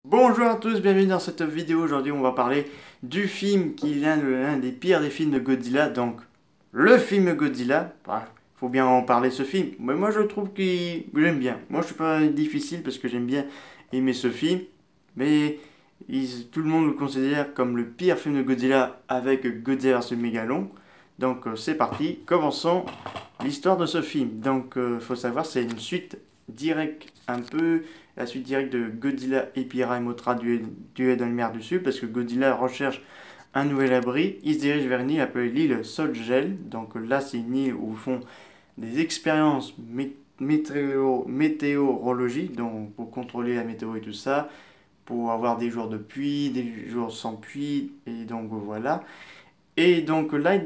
Bonjour à tous, bienvenue dans cette vidéo. Aujourd'hui, on va parler du film qui est l'un des pires des films de Godzilla. Donc, le film Godzilla. Bah, faut bien en parler ce film. Mais moi, je trouve que j'aime bien. Moi, je suis pas difficile parce que j'aime bien aimer ce film. Mais tout le monde le considère comme le pire film de Godzilla avec Godzilla vs Megalon. Donc, c'est parti. Commençons l'histoire de ce film. Donc, faut savoir, c'est une suite directe, un peu la suite directe de Godzilla Epira et Mothra duel dans la mer du Sud, parce que Godzilla recherche un nouvel abri. Il se dirige vers une île appelée l'île Solgel. Donc là, c'est une île où ils font des expériences météorologie, donc pour contrôler la météo et tout ça, pour avoir des jours de pluie, des jours sans pluie, et donc voilà. Et donc là,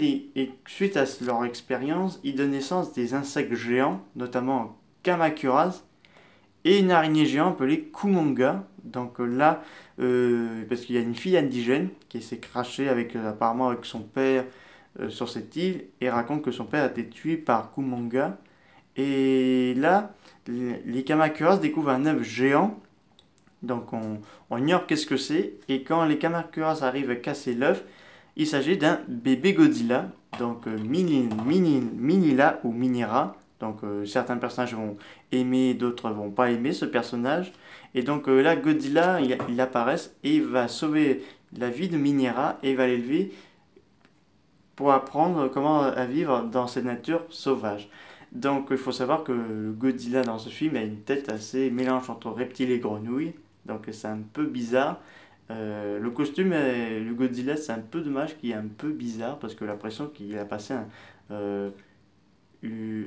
suite à leur expérience, ils donnent naissance des insectes géants, notamment Kamacuras, et une araignée géante appelée Kumonga. Donc là, parce qu'il y a une fille indigène qui s'est crachée apparemment avec son père sur cette île et raconte que son père a été tué par Kumonga. Et là, les Kamacuras découvrent un œuf géant. Donc on ignore qu'est-ce que c'est. Et quand les Kamacuras arrivent à casser l'œuf, il s'agit d'un bébé Godzilla. Donc Minila ou Minira. Donc certains personnages vont aimer, d'autres vont pas aimer ce personnage. Et donc là, Godzilla, il apparaît et il va sauver la vie de Minera et il va l'élever pour apprendre comment à vivre dans cette nature sauvage. Donc il faut savoir que Godzilla dans ce film a une tête assez mélange entre reptile et grenouille. Donc c'est un peu bizarre. Le costume, le Godzilla, c'est un peu dommage qu'il est un peu bizarre parce que j'ai l'impression qu'il a passé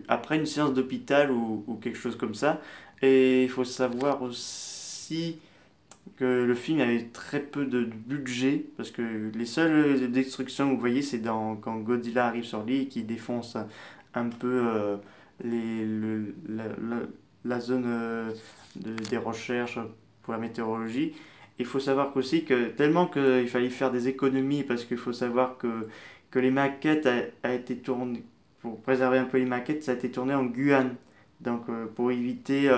après une séance d'hôpital ou quelque chose comme ça. Et il faut savoir aussi que le film avait très peu de budget parce que les seules destructions que vous voyez c'est quand Godzilla arrive sur l'île et qu'il défonce un peu les, le- la zone des recherches pour la météorologie. Il faut savoir aussi que tellement qu'il fallait faire des économies parce qu'il faut savoir que les maquettes a été tournées pour préserver un peu les maquettes, ça a été tourné en Guyane. Donc pour éviter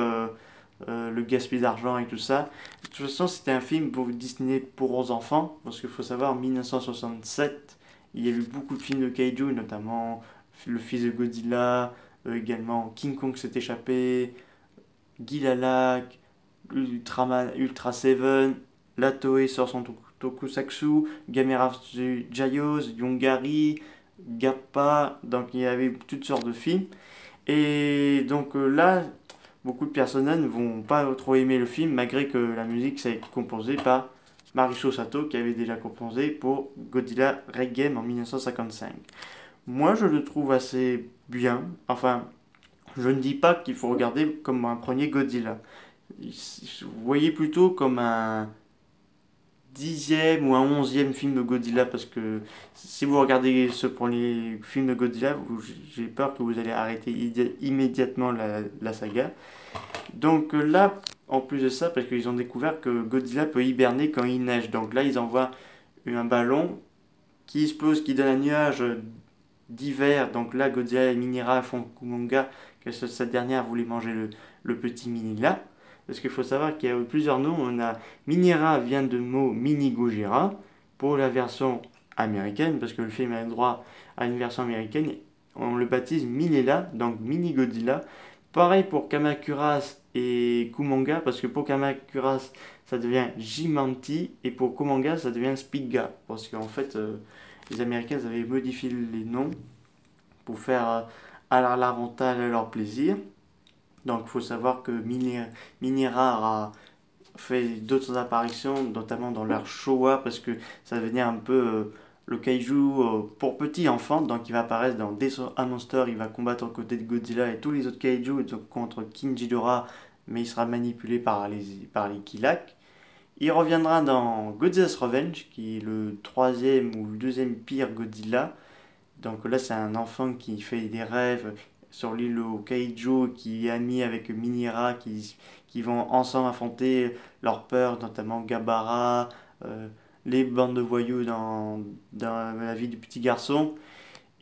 le gaspillage d'argent et tout ça. De toute façon, c'était un film pour Disney pour aux enfants, parce qu'il faut savoir, en 1967, il y a eu beaucoup de films de kaiju, notamment Le Fils de Godzilla, également King Kong s'est échappé, Gilalak, Ultra Seven, La Toei sort son Tokusatsu, Gamera Jayos, Yongari, Gappa, donc il y avait toutes sortes de films. Et donc là, beaucoup de personnes ne vont pas trop aimer le film, malgré que la musique ça a été composée par Maruso Sato, qui avait déjà composé pour Godzilla Regame en 1955. Moi, je le trouve assez bien. Enfin, je ne dis pas qu'il faut regarder comme un premier Godzilla. Vous voyez plutôt comme un dixième ou un onzième film de Godzilla parce que si vous regardez ce premier film de Godzilla, j'ai peur que vous allez arrêter immédiatement la saga. Donc là, en plus de ça, parce qu'ils ont découvert que Godzilla peut hiberner quand il neige. Donc là, ils envoient un ballon qui explose, qui donne un nuage d'hiver. Donc là, Godzilla et Minera font Kumonga, que cette dernière voulait manger le petit Minilla. Parce qu'il faut savoir qu'il y a plusieurs noms. On a Minera vient de mot Mini Gojira pour la version américaine, parce que le film a le droit à une version américaine. On le baptise Minella, donc Mini Godzilla. Pareil pour Kamacuras et Kumonga, parce que pour Kamacuras, ça devient Jimanti, et pour Kumonga, ça devient Spiga. Parce qu'en fait, les Américains avaient modifié les noms pour faire à l'avantage à leur plaisir. Donc il faut savoir que Minera a fait d'autres apparitions, notamment dans l'ère Showa, parce que ça devenait un peu le kaiju pour petits enfants. Donc il va apparaître dans un Monster, il va combattre aux côtés de Godzilla et tous les autres kaiju contre King Ghidorah, mais il sera manipulé par les Kilak. Il reviendra dans Godzilla's Revenge, qui est le troisième ou le deuxième pire Godzilla. Donc là, c'est un enfant qui fait des rêves sur l'île au Kaiju, qui est ami avec Minira, qui vont ensemble affronter leurs peurs, notamment Gabara, euh, les bandes de voyous dans la vie du petit garçon.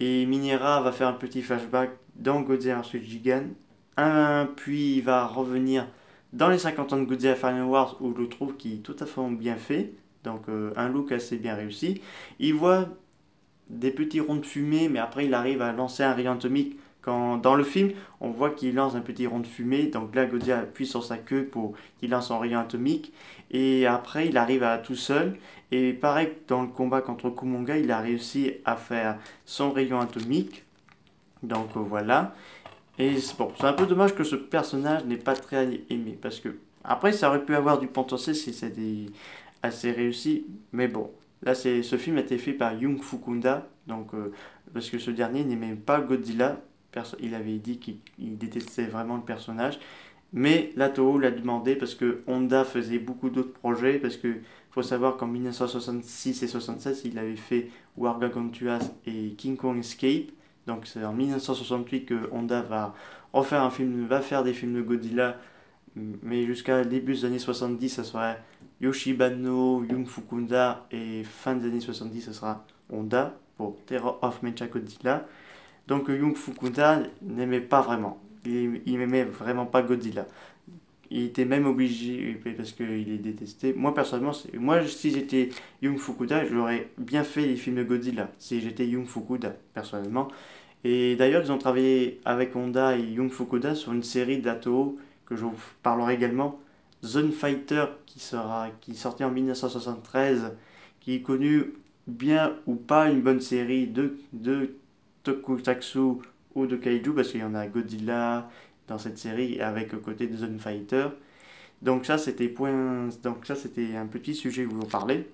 Et Minira va faire un petit flashback dans Godzilla vs Gigan. Puis il va revenir dans les 50 ans de Godzilla Final Wars, où je trouve qu'il est tout à fait bien fait, donc un look assez bien réussi, il voit des petits ronds de fumée, mais après il arrive à lancer un rayon atomique. Quand, dans le film, on voit qu'il lance un petit rond de fumée, donc là Godzilla appuie sur sa queue pour qu'il lance son rayon atomique, et après il arrive à tout seul, et pareil dans le combat contre Kumonga, il a réussi à faire son rayon atomique, donc voilà. Et bon, c'est un peu dommage que ce personnage n'ait pas très aimé, parce que après ça aurait pu avoir du potentiel si c'était assez réussi, mais bon, là ce film a été fait par Jung Fukunda, donc parce que ce dernier n'aimait pas Godzilla, il avait dit qu'il détestait vraiment le personnage, mais la Toho l'a demandé parce que Honda faisait beaucoup d'autres projets, parce que faut savoir qu'en 1966 et 67 il avait fait War Gargantuas et King Kong Escape. Donc c'est en 1968 que Honda va refaire un film, va faire des films de Godzilla, mais jusqu'à début des années 70, ça sera Yoshibano, Jung Fukunda, et fin des années 70, ça sera Honda pour Terror of Mechagodzilla. Donc Jung Fukunda n'aimait pas vraiment, il n'aimait vraiment pas Godzilla. Il était même obligé, parce qu'il est détesté. Moi personnellement, moi si j'étais Jung Fukuda, j'aurais bien fait les films de Godzilla, si j'étais Jung Fukuda, personnellement. Et d'ailleurs, ils ont travaillé avec Honda et Jung Fukuda sur une série d'Ato que je vous parlerai également, Zone Fighter, qui sortait en 1973, qui est connu bien ou pas une bonne série de tokusatsu ou de kaiju, parce qu'il y en a Godzilla dans cette série avec le côté de Zone Fighter. Donc ça c'était un petit sujet que je vous en parlais.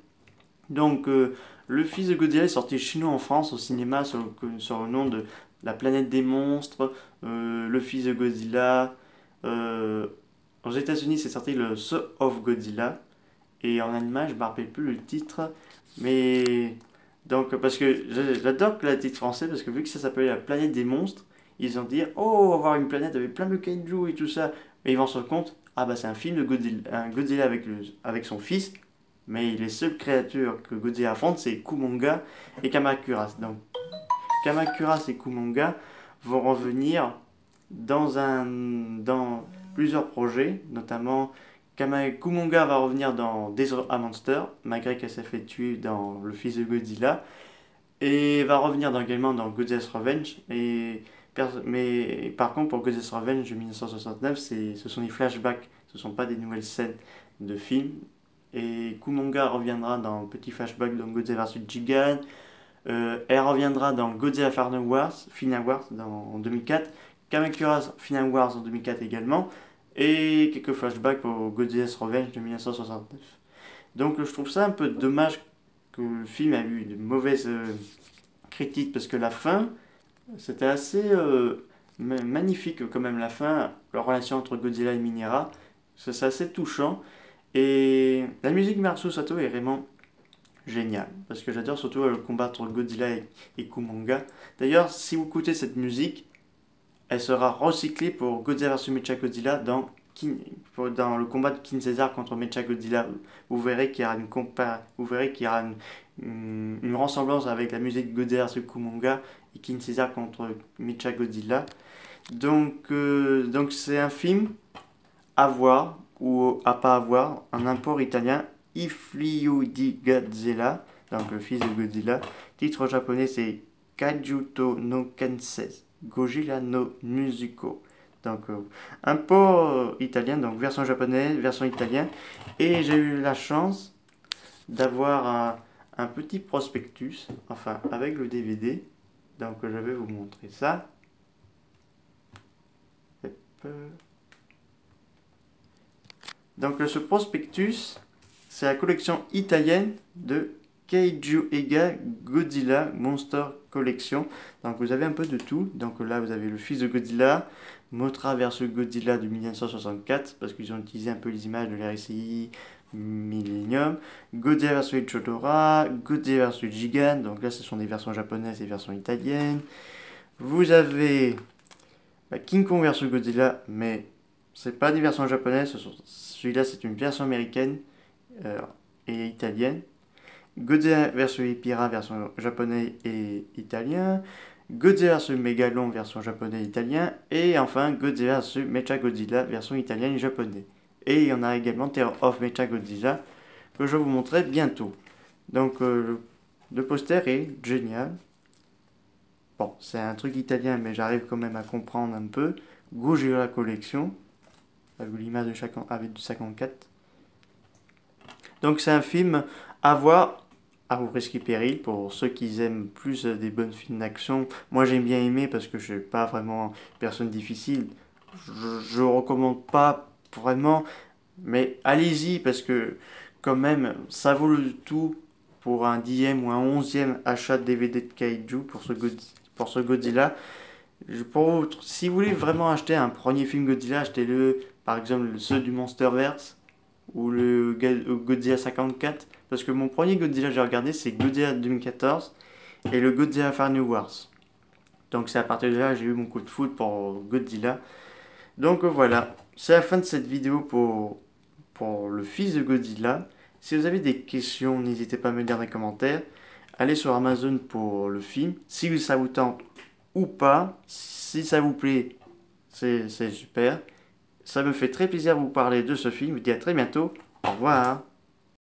Donc le fils de Godzilla est sorti chez nous en France au cinéma sur le nom de La planète des monstres, le fils de Godzilla. euh, Aux États-Unis c'est sorti le Son of Godzilla, et en allemand je ne me rappelle plus le titre, mais donc parce que j'adore le titre français, parce que vu que ça s'appelait La planète des monstres, ils ont dit oh on va avoir une planète avec plein de kaiju et tout ça, mais ils vont se rendre compte ah bah c'est un film de Godzilla, un Godzilla avec son fils, mais les seules créatures que Godzilla affronte c'est Kumonga et Kamacuras. Donc Kamacuras et Kumonga vont revenir dans plusieurs projets, notamment Kumonga va revenir dans Desert a Monster, malgré qu'elle s'est fait tuer dans Le Fils de Godzilla, et va revenir également dans Godzilla's Revenge. Mais par contre, pour Godzilla's Revenge de 1969, ce sont des flashbacks, ce ne sont pas des nouvelles scènes de films. Et Kumonga reviendra dans Petit Flashback dans Godzilla vs Gigan. Elle reviendra dans Godzilla Final Wars en 2004. Kamacuras Final Wars en 2004 également. Et quelques flashbacks pour Godzilla's Revenge de 1969. Donc je trouve ça un peu dommage que le film a eu de mauvaises critiques, parce que la fin, c'était assez magnifique quand même, la fin, la relation entre Godzilla et Minera, c'est assez touchant. Et la musique de Masaru Sato est vraiment géniale, parce que j'adore surtout le combat entre Godzilla et Kumonga. D'ailleurs, si vous écoutez cette musique, elle sera recyclée pour Godzilla vs Mechagodzilla dans le combat de King Caesar contre Mechagodzilla. Vous verrez qu'il y aura une ressemblance avec la musique de Godzilla vs Kumonga et King Caesar contre Mechagodzilla. Donc c'est un film à voir ou à pas avoir, un import italien, I Figlio di Godzilla, donc le fils de Godzilla. Titre japonais c'est Kajuto no Kansei Godzilla no Musico. Donc import italien, donc version japonaise, version italienne. Et j'ai eu la chance d'avoir un petit prospectus, enfin avec le DVD. Donc je vais vous montrer ça. Donc ce prospectus, c'est la collection italienne de Kaiju Ega Godzilla Monster Collection. Donc vous avez un peu de tout. Donc là vous avez le fils de Godzilla, Mothra vs Godzilla de 1964, parce qu'ils ont utilisé un peu les images de l'RCI Millennium, Godzilla vs Chodora, Godzilla vs Gigan. Donc là ce sont des versions japonaises et versions italiennes. Vous avez King Kong vs Godzilla, mais c'est pas des versions japonaises, celui-là c'est une version américaine et italienne. Godzilla vs Epira, version japonais et italien. Godzilla vs Megalon, version japonais et italien. Et enfin Godzilla vs Mechagodzilla, version italienne et japonais. Et il y en a également Terror of Mechagodzilla que je vous montrerai bientôt. Donc le poster est génial. Bon, c'est un truc italien, mais j'arrive quand même à comprendre un peu. Gojira Collection, avec l'image de chaque avec du 54. Donc c'est un film à voir à vos risques et périls pour ceux qui aiment plus des bonnes films d'action. Moi j'ai bien aimé parce que je suis pas vraiment une personne difficile. Je recommande pas vraiment, mais allez-y parce que quand même ça vaut le tout pour un 10e ou un 11e achat de DVD de Kaiju pour ce Godzilla. Si vous voulez vraiment acheter un premier film Godzilla, achetez-le par exemple ceux du Monsterverse ou le Godzilla 54. Parce que mon premier Godzilla que j'ai regardé, c'est Godzilla 2014 et le Godzilla Far New Wars. Donc c'est à partir de là que j'ai eu mon coup de foudre pour Godzilla. Donc voilà, c'est la fin de cette vidéo pour le fils de Godzilla. Si vous avez des questions, n'hésitez pas à me le dire dans les commentaires. Allez sur Amazon pour le film. Si ça vous tente ou pas, si ça vous plaît, c'est super. Ça me fait très plaisir de vous parler de ce film. Je vous dis à très bientôt. Au revoir.